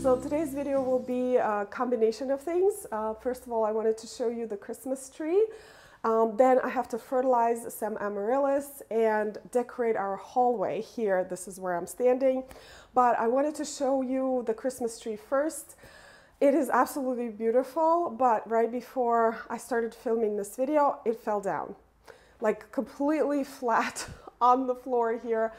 So today's video will be a combination of things. First of all, I wanted to show you the Christmas tree. Then I have to fertilize some Amaryllis and decorate our hallway here. This is where I'm standing. But I wanted to show you the Christmas tree first. It is absolutely beautiful, but right before I started filming this video, it fell down. Like completely flat on the floor here.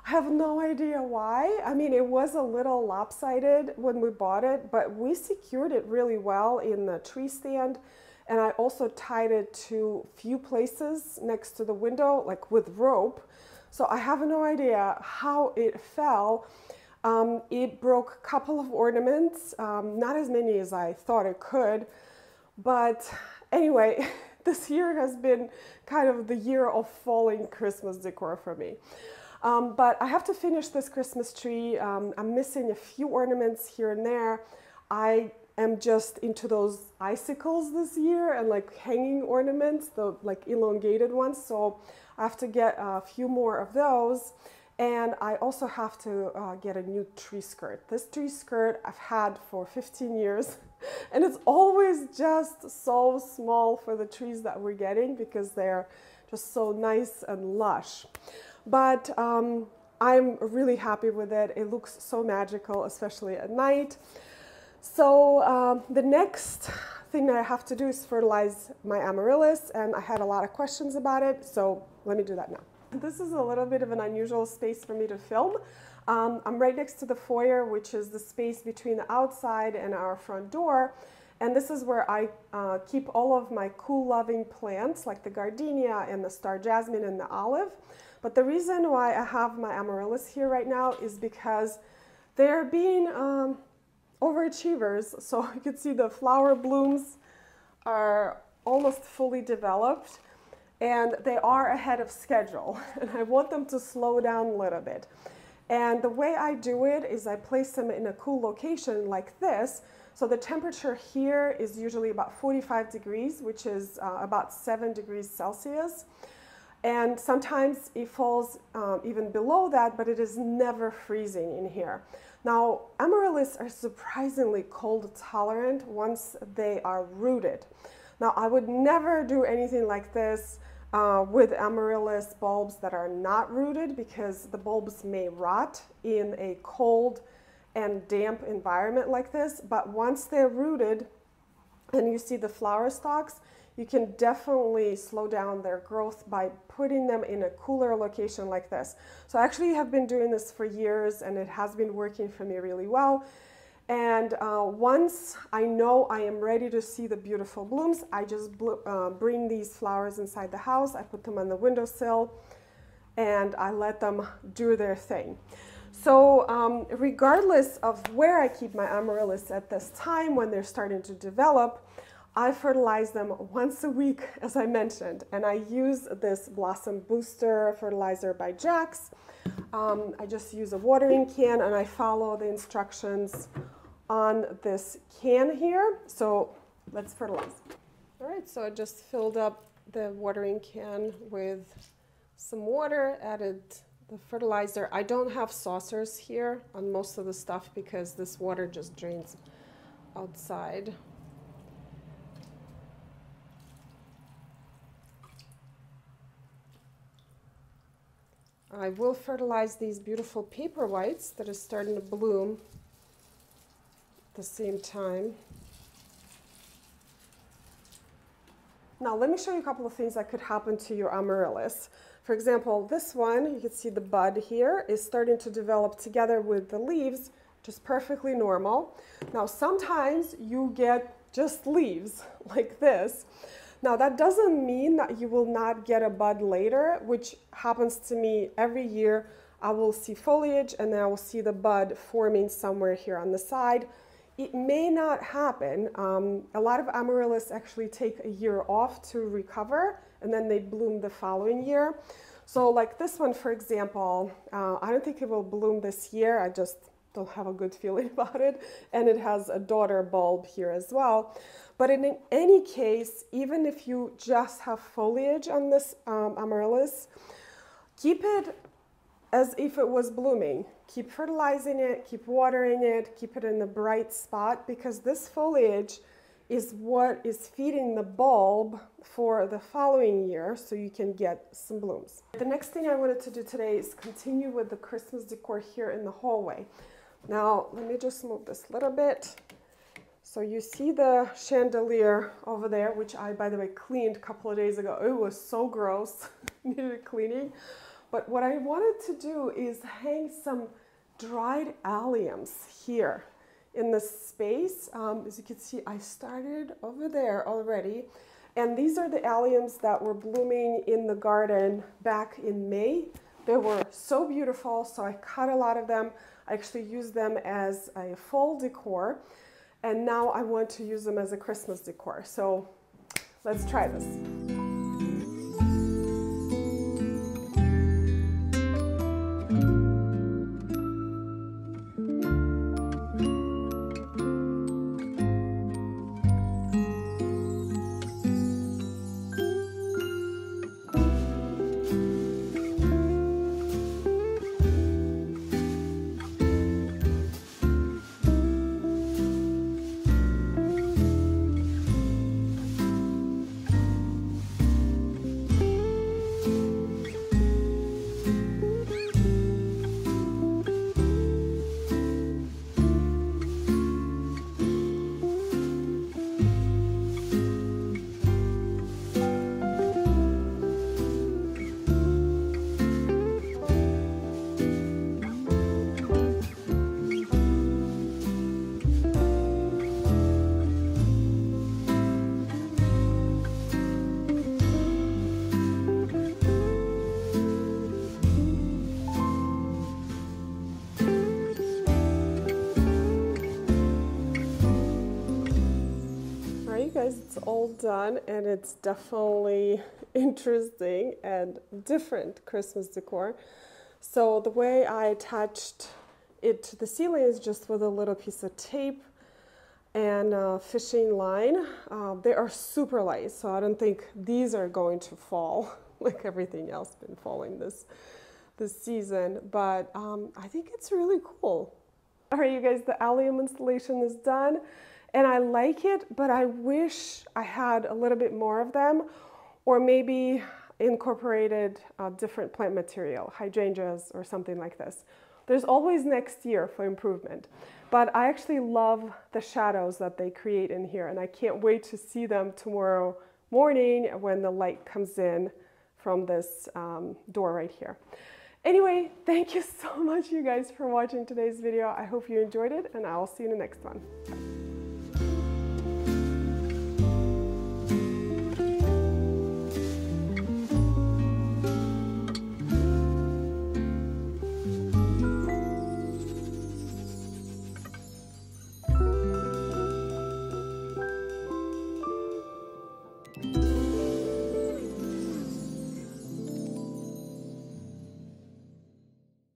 I have no idea why. I mean, it was a little lopsided when we bought it, but we secured it really well in the tree stand. And I also tied it to a few places next to the window, like with rope. So I have no idea how it fell. It broke a couple of ornaments, not as many as I thought it could. But anyway, this year has been kind of the year of falling Christmas decor for me. But I have to finish this Christmas tree. I'm missing a few ornaments here and there. I am just into those icicles this year and like hanging ornaments, the like elongated ones. So I have to get a few more of those. And I also have to get a new tree skirt. This tree skirt I've had for 15 years and it's always just so small for the trees that we're getting because they're just so nice and lush. But I'm really happy with it. It looks so magical, especially at night. So the next thing that I have to do is fertilize my Amaryllis, and I had a lot of questions about it, so let me do that now. This is a little bit of an unusual space for me to film. I'm right next to the foyer, which is the space between the outside and our front door. And this is where I keep all of my cool loving plants like the gardenia and the star jasmine and the olive. But the reason why I have my Amaryllis here right now is because they're being overachievers. So you can see the flower blooms are almost fully developed and they are ahead of schedule. And I want them to slow down a little bit. And the way I do it is I place them in a cool location like this. So the temperature here is usually about 45 degrees, which is about 7 degrees Celsius. And sometimes it falls even below that, but it is never freezing in here. Now, Amaryllis are surprisingly cold tolerant once they are rooted. Now, I would never do anything like this with Amaryllis bulbs that are not rooted because the bulbs may rot in a cold and damp environment like this. But once they're rooted and you see the flower stalks, you can definitely slow down their growth by putting them in a cooler location like this. So I actually have been doing this for years and it has been working for me really well. And once I know I am ready to see the beautiful blooms, I just bring these flowers inside the house. I put them on the windowsill and I let them do their thing. So regardless of where I keep my Amaryllis at this time when they're starting to develop, I fertilize them once a week, as I mentioned, and I use this Blossom Booster fertilizer by Jax. I just use a watering can and I follow the instructions on this can here. So let's fertilize. All right, so I just filled up the watering can with some water, added the fertilizer. I don't have saucers here on most of the stuff because this water just drains outside. I will fertilize these beautiful paper whites that are starting to bloom at the same time. Now let me show you a couple of things that could happen to your Amaryllis. For example, this one, you can see the bud here is starting to develop together with the leaves, just perfectly normal. Now sometimes you get just leaves like this. Now that doesn't mean that you will not get a bud later, which happens to me every year. I will see foliage and then I will see the bud forming somewhere here on the side. It may not happen. A lot of Amaryllis actually take a year off to recover and then they bloom the following year. So like this one, for example, I don't think it will bloom this year. I just don't have a good feeling about it. And it has a daughter bulb here as well. But in any case, even if you just have foliage on this Amaryllis, keep it as if it was blooming. Keep fertilizing it, keep watering it, keep it in a bright spot, because this foliage is what is feeding the bulb for the following year, so you can get some blooms. The next thing I wanted to do today is continue with the Christmas decor here in the hallway. Now, let me just move this a little bit. So you see the chandelier over there, which I, by the way, cleaned a couple of days ago. It was so gross, needed cleaning. But what I wanted to do is hang some dried alliums here in the space. As you can see, I started over there already. And these are the alliums that were blooming in the garden back in May. They were so beautiful, so I cut a lot of them. I actually used them as a fall decor. And now I want to use them as a Christmas decor. So let's try this. Guys, it's all done, and it's definitely interesting and different Christmas decor. So the way I attached it to the ceiling is just with a little piece of tape and a fishing line. They are super light, so I don't think these are going to fall like everything else been falling this season, but I think it's really cool. All right, you guys, the allium installation is done. And I like it, but I wish I had a little bit more of them, or maybe incorporated different plant material, hydrangeas or something like this. There's always next year for improvement. But I actually love the shadows that they create in here, and I can't wait to see them tomorrow morning when the light comes in from this door right here. Anyway, thank you so much, you guys, for watching today's video. I hope you enjoyed it, and I'll see you in the next one. Bye.